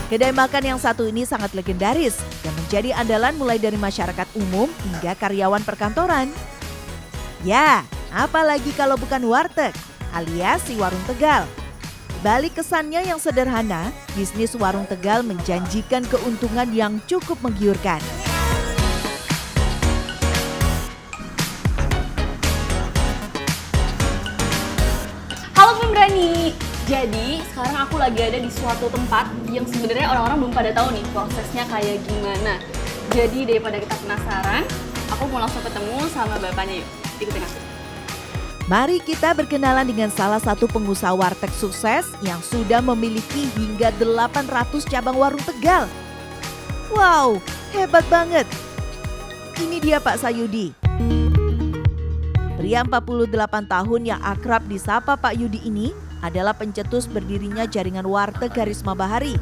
Kedai makan yang satu ini sangat legendaris dan menjadi andalan mulai dari masyarakat umum hingga karyawan perkantoran. Ya, apalagi kalau bukan warteg, alias si warung Tegal. Balik kesannya yang sederhana, bisnis warung Tegal menjanjikan keuntungan yang cukup menggiurkan. Halo pemberani. Jadi sekarang aku lagi ada di suatu tempat yang sebenarnya orang-orang belum pada tahu nih prosesnya kayak gimana. Jadi daripada kita penasaran, aku mau langsung ketemu sama bapaknya yuk. Ikutin aku. Mari kita berkenalan dengan salah satu pengusaha warteg sukses yang sudah memiliki hingga 800 cabang warung Tegal. Wow, hebat banget. Ini dia Pak Sayudi. Pria 48 tahun yang akrab disapa Pak Yudi ini adalah pencetus berdirinya jaringan warteg Karisma Bahari.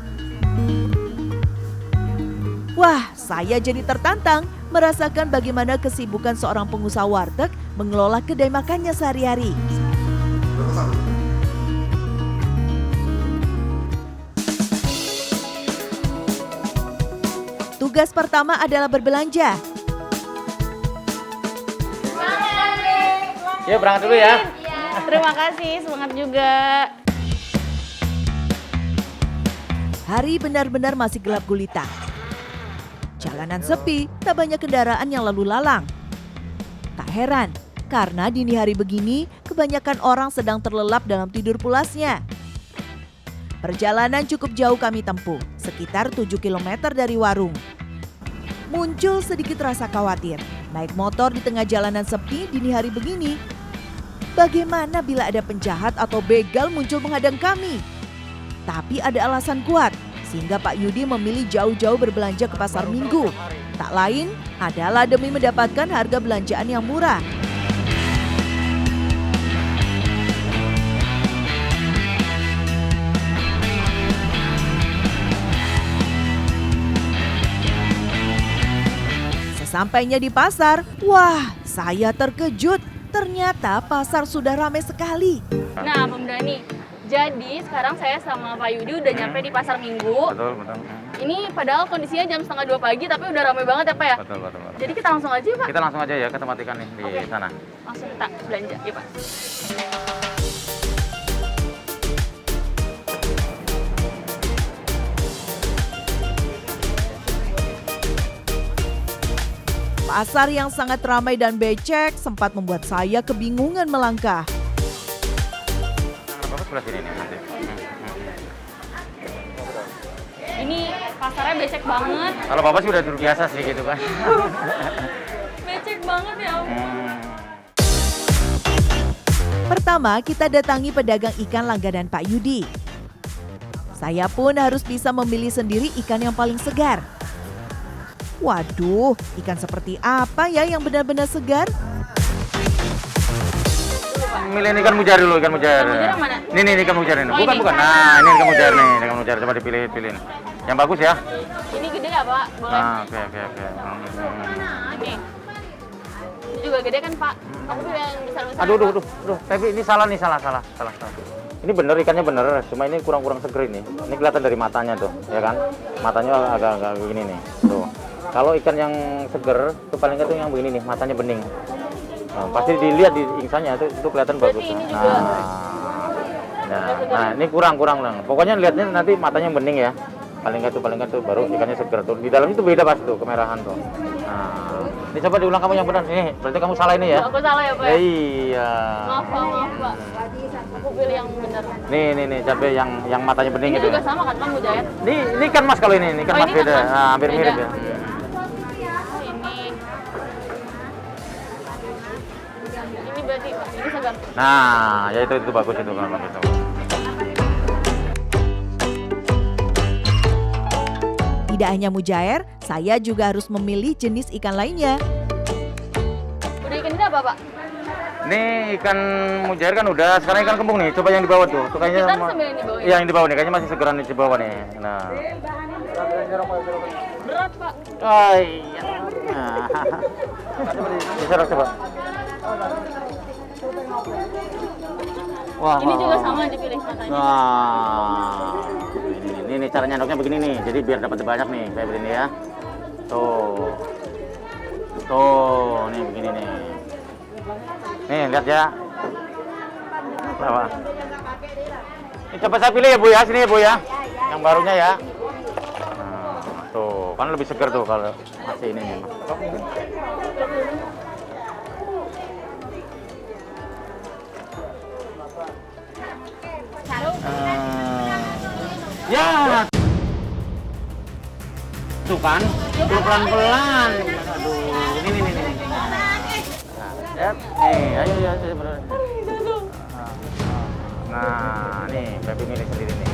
Wah, saya jadi tertantang merasakan bagaimana kesibukan seorang pengusaha warteg mengelola kedai makannya sehari-hari. Tugas pertama adalah berbelanja. Yuk berangkat dulu ya. Terima kasih, semangat juga. Hari benar-benar masih gelap gulita. Jalanan sepi, tak banyak kendaraan yang lalu lalang. Tak heran, karena dini hari begini, kebanyakan orang sedang terlelap dalam tidur pulasnya. Perjalanan cukup jauh kami tempuh, sekitar 7 km dari warung. Muncul sedikit rasa khawatir, naik motor di tengah jalanan sepi dini hari begini. Bagaimana bila ada penjahat atau begal muncul menghadang kami? Tapi ada alasan kuat, sehingga Pak Yudi memilih jauh-jauh berbelanja ke pasar Minggu. Tak lain adalah demi mendapatkan harga belanjaan yang murah. Sesampainya di pasar, wah, saya terkejut. Ternyata pasar sudah ramai sekali. Nah, pemberani. Jadi sekarang saya sama Pak Yudi udah nyampe di pasar Minggu. Betul, betul. Ini padahal kondisinya jam 1:30 pagi tapi udah ramai banget ya Pak ya? Betul. Jadi kita langsung aja ya Pak? Kita langsung aja ya ke tempat ikan nih di Oke. sana. Langsung kita belanja ya Pak. Pasar yang sangat ramai dan becek sempat membuat saya kebingungan melangkah. Bapak sebelah sini nih nanti. Ini pasarnya becek banget. Kalau Bapak sih udah biasa sih gitu kan. Becek banget ya ampun. Pertama, kita datangi pedagang ikan langganan Pak Yudi. Saya pun harus bisa memilih sendiri ikan yang paling segar. Waduh, ikan seperti apa ya yang benar-benar segar? Milih ikan mujair dulu, ikan mujair. Ikan mujair yang mana? Ini ikan mujair ini. Oh, Bukan, ini. bukan. Nah, ini ikan mujair nih, ikan mujair. Coba dipilih-pilihin. Yang bagus ya. Ini gede ya Pak? Boleh? Nah, oke. Oke. Ini juga gede kan Pak? Aku pilih yang besar-besar. Aduh. Tapi ini salah nih, salah. Ini bener, ikannya bener, cuma ini kurang seger ini. Ini kelihatan dari matanya tuh, ya kan? Matanya agak begini nih. Tuh. Kalau ikan yang seger, itu paling nggak tuh yang begini nih, matanya bening. Nah, pasti dilihat di ingsannya itu kelihatan Berarti bagus. ini juga Nah, ini kurang. Pokoknya lihatnya nanti matanya bening ya. Paling nggak tuh baru ikannya seger tuh. Di dalam itu beda pas tuh kemerahan tuh. Nah, ini coba diulang kamu yang benar. Ini berarti kamu salah ini ya? Aku salah ya Pak? Iya. Maaf Pak. Aku pilih yang benar. Nih cabai yang matanya bening Ini itu. juga sama kan Pak mujair? Ini kan mas kalau ini kan Oh, mas ini kan beda. mas. Nah, hampir Beda. mirip ya. Ini berarti Pak, ini segar. Nah, ya itu bagus itu kan bagus. Tidak hanya mujair, saya juga harus memilih jenis ikan lainnya. Udah ikan ini apa Pak? Ini ikan mujair kan udah, sekarang ikan kembung nih. Coba yang di bawah tuh. Tuh kayaknya Kita sambil yang di bawah ya? Iya, yang di bawah nih, kayaknya masih segeran di bawah nih. Nah. Berat Pak. Oh iya. Nah. Bisa coba. Wah, Ini juga sama dipilih matanya. Nah, ini Ini nih cara nyendoknya begini nih. Jadi biar dapat banyak nih Febri ini ya. Tuh. Tuh, nih begini nih. Nih, lihat ya. Apa? Ini coba saya pilih ya Bu ya, sini ya Bu ya. Yang barunya ya. Nah, tuh, kan lebih segar tuh kalau masih ini nih. Ya. Tuh kan, pelan-pelan. Aduh, ini. Ya, nih, ayo ya, benar. Nah, nih, Pepi milih sendiri nih.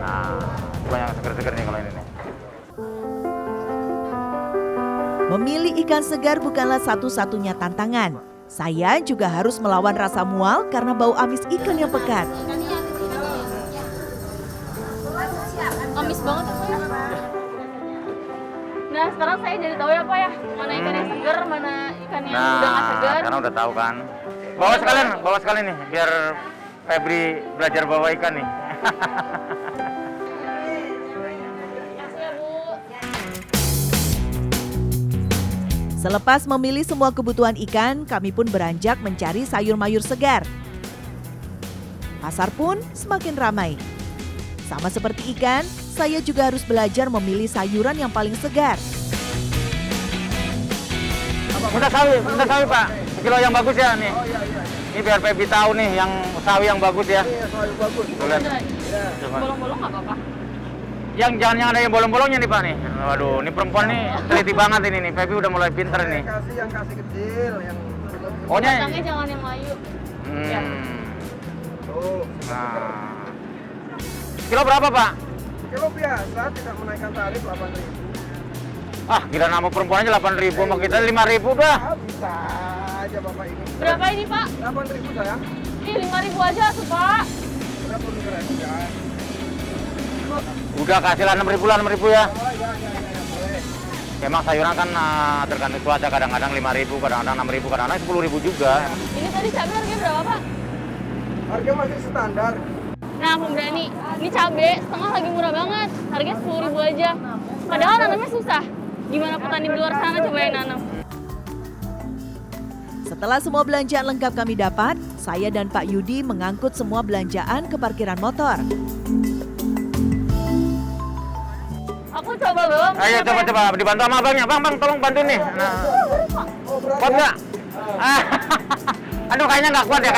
Nah, coba yang seger-seger nih kalau ini nih. Memilih ikan segar bukanlah satu-satunya tantangan. Saya juga harus melawan rasa mual karena bau amis ikan yang pekat. Amis banget ya, Pak ya. Nah, sekarang saya jadi tahu ya Pak ya, mana ikan yang segar, mana ikan yang udah nggak segar. Karena udah tahu kan. Bawa sekalian nih, biar Febri belajar bawa ikan nih. Makasih ya Bu. Selepas memilih semua kebutuhan ikan, kami pun beranjak mencari sayur mayur segar. Pasar pun semakin ramai. Sama seperti ikan, saya juga harus belajar memilih sayuran yang paling segar. Minta sawi Pak. Kilo yang bagus ya nih. Ini biar Febri tahu nih yang sawi yang bagus ya. Iya, sawi bagus. Lihat. Bolong-bolong nggak apa-apa. Yang jangan ada yang bolong-bolongnya nih Pak nih. Waduh, ini perempuan nih teliti banget ini nih. Febri udah mulai pinter nih. Kasih yang kasih kecil, yang Pokoknya. Batangnya jangan yang layu. Ya. tuh. Nah. Kilo berapa Pak? Kilo biasa tidak menaikkan tarif 8.000. Ah, gila nama perempuan aja 8.000, sama kita 5.000 dah. Ah, bisa aja Bapak ini. Berapa ini Pak? 8.000 sayang. Ih, 5.000 aja tuh Pak. Berapa keren ya? Udah kasihlah 6.000 lah, 6.000 ya. Oh, ya, boleh. Emang sayuran kan tergantung cuaca, kadang-kadang 5.000, kadang-kadang 6.000, kadang-kadang 10.000 juga. Ini tadi cabai harganya berapa Pak? Harga masih standar. Nah, pemberani, ini cabai setengah lagi murah banget. Harganya 10.000 aja. Padahal nanamnya susah. Gimana petani di luar sana coba yang nanam? Setelah semua belanjaan lengkap kami dapat, saya dan Pak Yudi mengangkut semua belanjaan ke parkiran motor. Aku coba belum. Ayo coba dibantu sama abangnya. Bang, tolong bantuin nih. Nah, Oh, berat. kuat nggak? Aduh, kayaknya nggak kuat ya,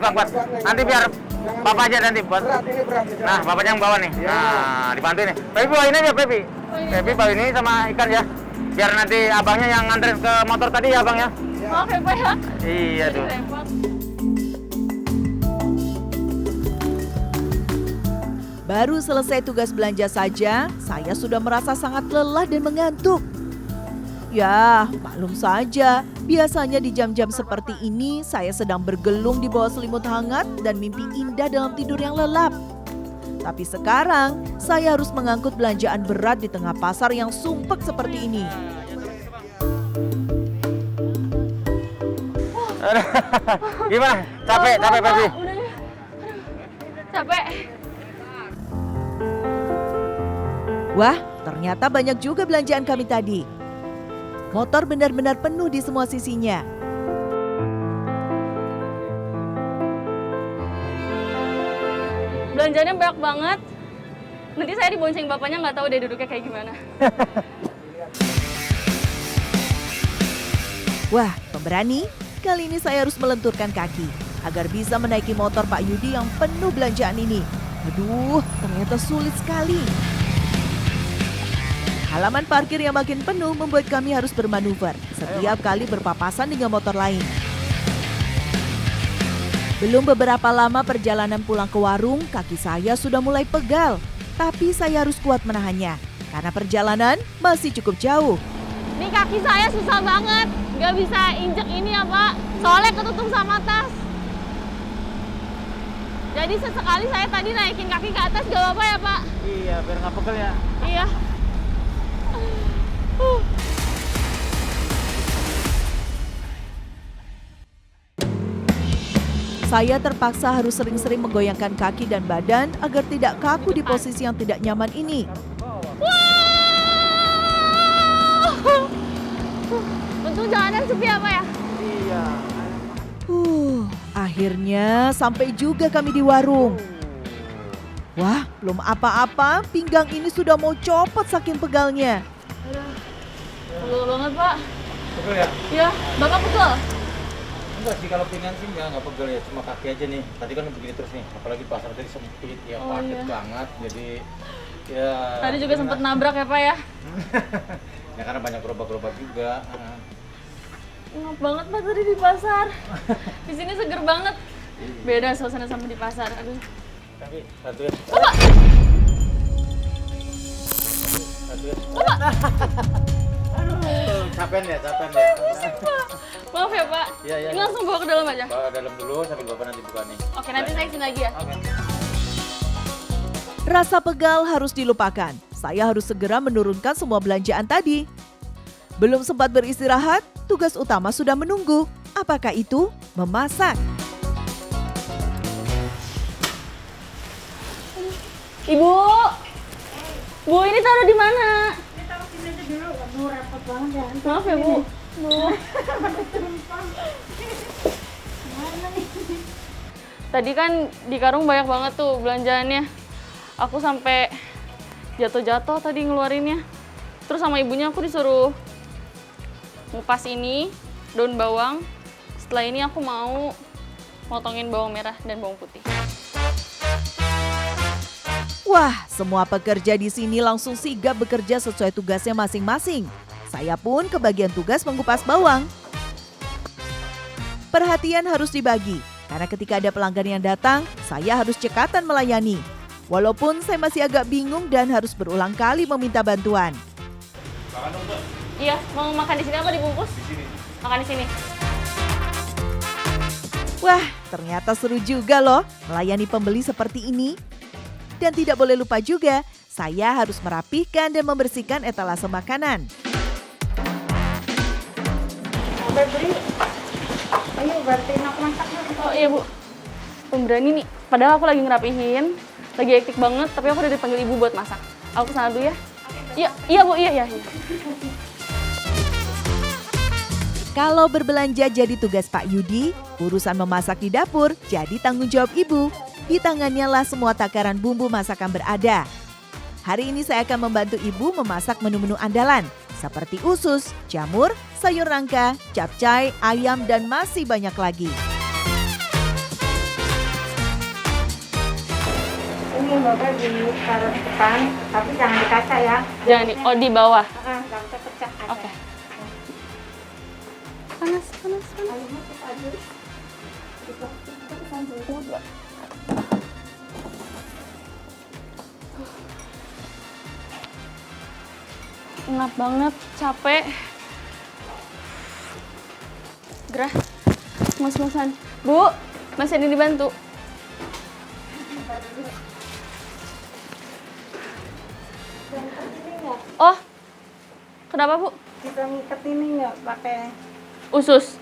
Bang, kuat. Nanti biar Bapak aja nanti buat. Berat ini berat. Nah, Bapaknya yang bawa nih. Nah, dibantuin nih. Febri bawa ini aja, Febri. Febri bawa ini sama ikan ya. Biar nanti abangnya yang nganterin ke motor tadi ya, Bang ya. Maaf ya Pak ya. Iya tuh. Repot. Baru selesai tugas belanja saja, saya sudah merasa sangat lelah dan mengantuk. Ya, maklum saja, biasanya di jam-jam seperti ini saya sedang bergelung di bawah selimut hangat dan mimpi indah dalam tidur yang lelap. Tapi sekarang, saya harus mengangkut belanjaan berat di tengah pasar yang sumpek seperti ini. Gimana? Capek, Febri? Udah deh. Capek. Wah, ternyata banyak juga belanjaan kami tadi. Motor benar-benar penuh di semua sisinya. Belanjanya banyak banget. Nanti saya dibonceng bapaknya nggak tahu deh duduknya kayak gimana. Wah, pemberani, kali ini saya harus melenturkan kaki agar bisa menaiki motor Pak Yudi yang penuh belanjaan ini. Aduh, ternyata sulit sekali. Halaman parkir yang makin penuh membuat kami harus bermanuver setiap kali berpapasan dengan motor lain. Belum beberapa lama perjalanan pulang ke warung, kaki saya sudah mulai pegal. Tapi saya harus kuat menahannya, karena perjalanan masih cukup jauh. Ini kaki saya susah banget. Nggak bisa injek ini ya Pak. Soalnya ketutup sama tas. Jadi sesekali saya tadi naikin kaki ke atas gak apa-apa ya Pak? Iya, biar nggak pegel ya. Iya. Saya terpaksa harus sering-sering menggoyangkan kaki dan badan agar tidak kaku di posisi yang tidak nyaman ini. Untung jalanan sepi apa ya? Akhirnya sampai juga kami di warung. Wah, belum apa-apa, pinggang ini sudah mau copot saking pegalnya. Pegel banget, Pak. Pegel ya? Iya, Bapak pegel. Enggak sih, kalau pinggang sih nggak pegel ya, cuma kaki aja nih. Tadi kan begini terus nih, apalagi pasar tadi sempit ya, Oh, padat iya. banget, jadi ya. Tadi juga sempat nabrak ya, Pak ya? Ya karena banyak gerobak-gerobak juga. Ngap banget, Pak, tadi di pasar. Di sini seger banget. Beda suasana sama di pasar. Aduh. Tapi satu ya. Bapak! Satu ya. Bapak! Capen ya. Maaf ya, Pak. Iya, iya. Ini langsung bawa ke dalam aja. Bawa dalam dulu sambil bapak nanti buka nih. Oke, nanti saya kesini lagi ya. Oke. Rasa pegal harus dilupakan. Saya harus segera menurunkan semua belanjaan tadi. Belum sempat beristirahat, tugas utama sudah menunggu. Apakah itu? Memasak. Ibu! Bu, ini taruh di mana? Ini taruh sini aja dulu, aduh repot banget ya. Maaf ya, Bu. Bu. Tadi kan di karung banyak banget tuh belanjaannya. Aku sampai jatuh-jatuh tadi ngeluarinnya. Terus sama ibunya aku disuruh ngupas ini, daun bawang. Setelah ini aku mau motongin bawang merah dan bawang putih. Wah, semua pekerja di sini langsung sigap bekerja sesuai tugasnya masing-masing. Saya pun kebagian tugas mengupas bawang. Perhatian harus dibagi, karena ketika ada pelanggan yang datang, saya harus cekatan melayani. Walaupun saya masih agak bingung dan harus berulang kali meminta bantuan. Iya, mau makan di sini apa dibungkus? Di sini. Makan di sini. Wah, ternyata seru juga loh melayani pembeli seperti ini. Dan tidak boleh lupa juga, saya harus merapihkan dan membersihkan etalase makanan. Febri, ayo bantuin aku masak yuk. Oh iya, Bu. Pemberani nih. Padahal aku lagi ngerapihin, lagi hektik banget, tapi aku udah dipanggil ibu buat masak. Aku kesana dulu ya. Iya, iya Bu, iya. Kalau berbelanja jadi tugas Pak Yudi, urusan memasak di dapur jadi tanggung jawab ibu. Di tangannya lah semua takaran bumbu masakan berada. Hari ini saya akan membantu ibu memasak menu-menu andalan seperti usus, jamur, sayur nangka, capcay, ayam, dan masih banyak lagi. Ini Bapak ditaruh di depan, tapi jangan di kaca ya. Jangan di bawah. Jangan pecah. Oke. Panas. Ayamnya kita aduk. Kita tekan dulu. Ngap banget, capek. Gerah. Mas-masan. Bu, Mas ini dibantu. Oh, kenapa Bu? Kita ngikat ini nggak pakai. Usus.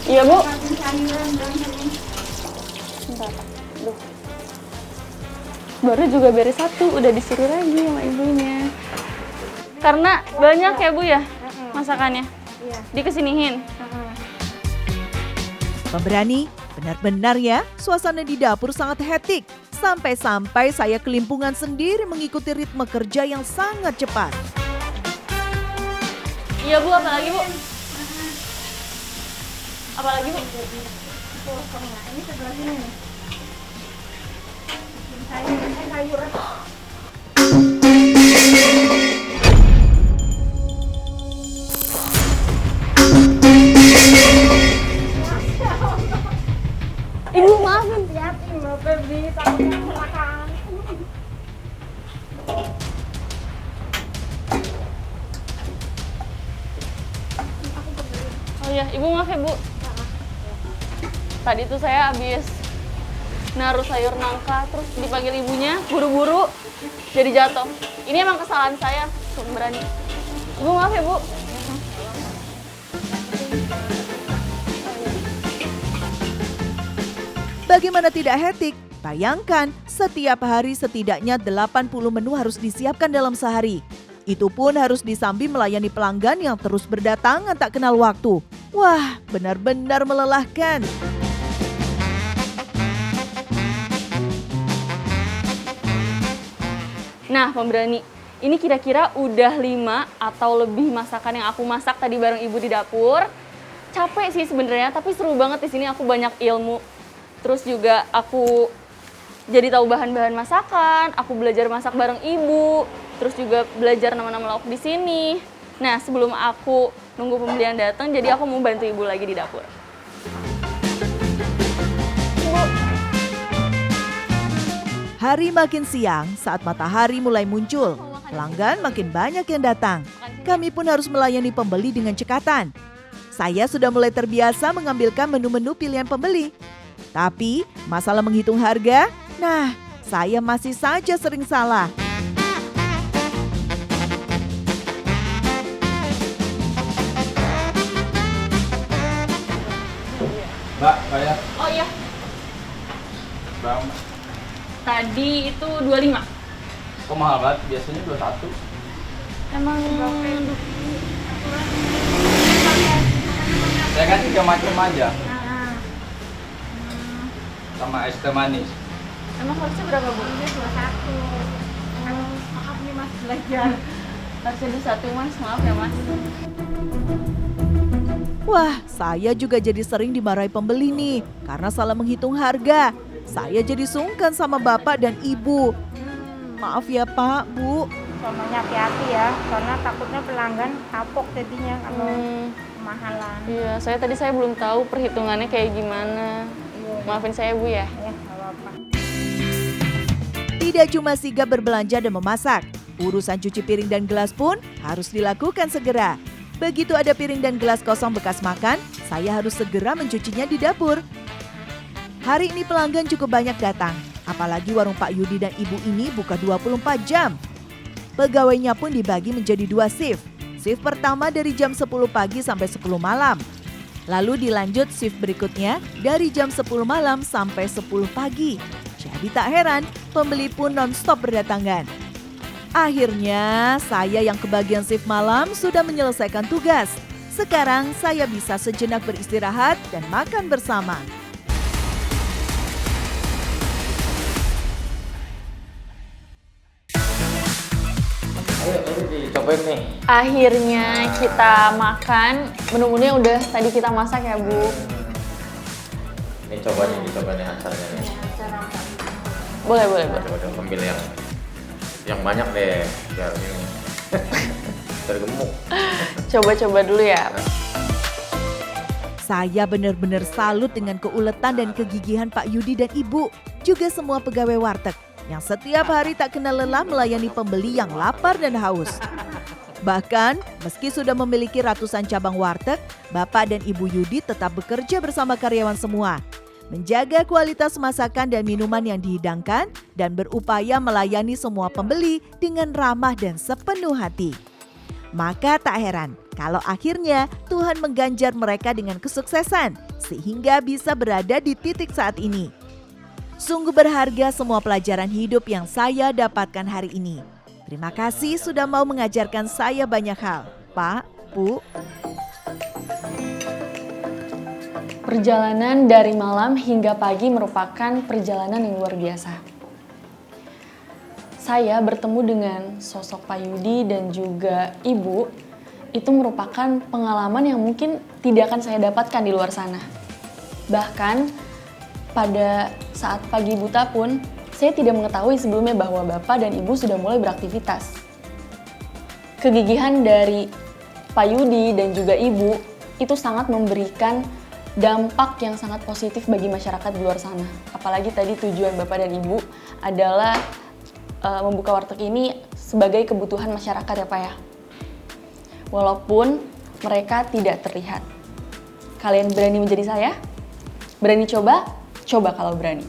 Iya Bu. Bentar, Duh. Baru juga beres satu, udah disuruh lagi sama ibunya. Karena banyak ya Bu ya masakannya. Iya. Dikesinihin. Pemberani, benar-benar ya, suasana di dapur sangat hektik. Sampai-sampai saya kelimpungan sendiri mengikuti ritme kerja yang sangat cepat. Iya Bu, apa lagi Bu? Apa lagi Bu? Ini sebelah sini nih. Sayur. Ibu maafin. Hati-hati Mbak Febri, takutnya kecelakaan. Oh iya, Ibu maaf ya Bu. Tadi tuh saya habis naruh sayur nangka, terus dipanggil ibunya, buru-buru, jadi jatuh. Ini emang kesalahan saya, Berani. Ibu maaf ya, Bu. Bagaimana tidak hektik? Bayangkan, setiap hari setidaknya 80 menu harus disiapkan dalam sehari. Itu pun harus disambi melayani pelanggan yang terus berdatangan tak kenal waktu. Wah, benar-benar melelahkan. Nah, Pemberani, ini kira-kira udah 5 atau lebih masakan yang aku masak tadi bareng Ibu di dapur. Capek sih sebenarnya, tapi seru banget di sini, aku banyak ilmu. Terus juga aku jadi tahu bahan-bahan masakan, aku belajar masak bareng Ibu, terus juga belajar nama-nama lauk di sini. Nah, sebelum aku nunggu pembelian datang, jadi aku mau bantu Ibu lagi di dapur. Bu. Hari makin siang saat matahari mulai muncul. Pelanggan makin banyak yang datang. Kami pun harus melayani pembeli dengan cekatan. Saya sudah mulai terbiasa mengambilkan menu-menu pilihan pembeli. Tapi masalah menghitung harga, nah saya masih saja sering salah. Mbak, bayar. Oh iya, Bang, tadi itu 25. kok mahal banget? Biasanya 21. Emang Saya kan 3 macam aja. Sama es teh manis. emang harusnya berapa, Bu? Ini 21. Maaf nih Mas, belajar. Harusnya 21, Mas. Maaf ya, Mas. Wah, saya juga jadi sering dimarahi pembeli nih karena salah menghitung harga. Saya jadi sungkan sama bapak dan ibu. Maaf ya Pak, Bu. Semuanya hati-hati ya, karena takutnya pelanggan kapok jadinya kalau kemahalan. Iya, saya belum tahu perhitungannya kayak gimana. Maafin saya, Bu ya. Ya, nggak apa-apa. Tidak cuma sigap berbelanja dan memasak, urusan cuci piring dan gelas pun harus dilakukan segera. Begitu ada piring dan gelas kosong bekas makan, saya harus segera mencucinya di dapur. Hari ini pelanggan cukup banyak datang, apalagi warung Pak Yudi dan Ibu ini buka 24 jam. Pegawainya pun dibagi menjadi 2 shift. Shift pertama dari jam 10 pagi sampai 10 malam. Lalu dilanjut shift berikutnya dari jam 10 malam sampai 10 pagi. Jadi tak heran, pembeli pun non-stop berdatangan. Akhirnya, saya yang kebagian shift malam sudah menyelesaikan tugas. Sekarang saya bisa sejenak beristirahat dan makan bersama. Ayo dicobain nih. Akhirnya kita makan menu-menu yang udah tadi kita masak ya, Bu. Ini dicoba nih acaranya nih. Boleh. Coba ambil yang banyak deh, biar ini biar gemuk. Coba-coba dulu ya. Saya benar-benar salut dengan keuletan dan kegigihan Pak Yudi dan Ibu, juga semua pegawai warteg yang setiap hari tak kenal lelah melayani pembeli yang lapar dan haus. Bahkan, meski sudah memiliki ratusan cabang warteg, Bapak dan Ibu Yudi tetap bekerja bersama karyawan semua, menjaga kualitas masakan dan minuman yang dihidangkan, dan berupaya melayani semua pembeli dengan ramah dan sepenuh hati. Maka tak heran kalau akhirnya Tuhan mengganjar mereka dengan kesuksesan, sehingga bisa berada di titik saat ini. Sungguh berharga semua pelajaran hidup yang saya dapatkan hari ini. Terima kasih sudah mau mengajarkan saya banyak hal, Pak, Bu. Perjalanan dari malam hingga pagi merupakan perjalanan yang luar biasa. Saya bertemu dengan sosok Pak Yudi dan juga Ibu, itu merupakan pengalaman yang mungkin tidak akan saya dapatkan di luar sana. Bahkan pada saat pagi buta pun, saya tidak mengetahui sebelumnya bahwa Bapak dan Ibu sudah mulai beraktivitas. Kegigihan dari Pak Yudi dan juga Ibu itu sangat memberikan dampak yang sangat positif bagi masyarakat di luar sana. Apalagi tadi tujuan Bapak dan Ibu adalah membuka warteg ini sebagai kebutuhan masyarakat ya Pak ya. Walaupun mereka tidak terlihat. Kalian berani menjadi saya? Berani coba? Coba kalau berani.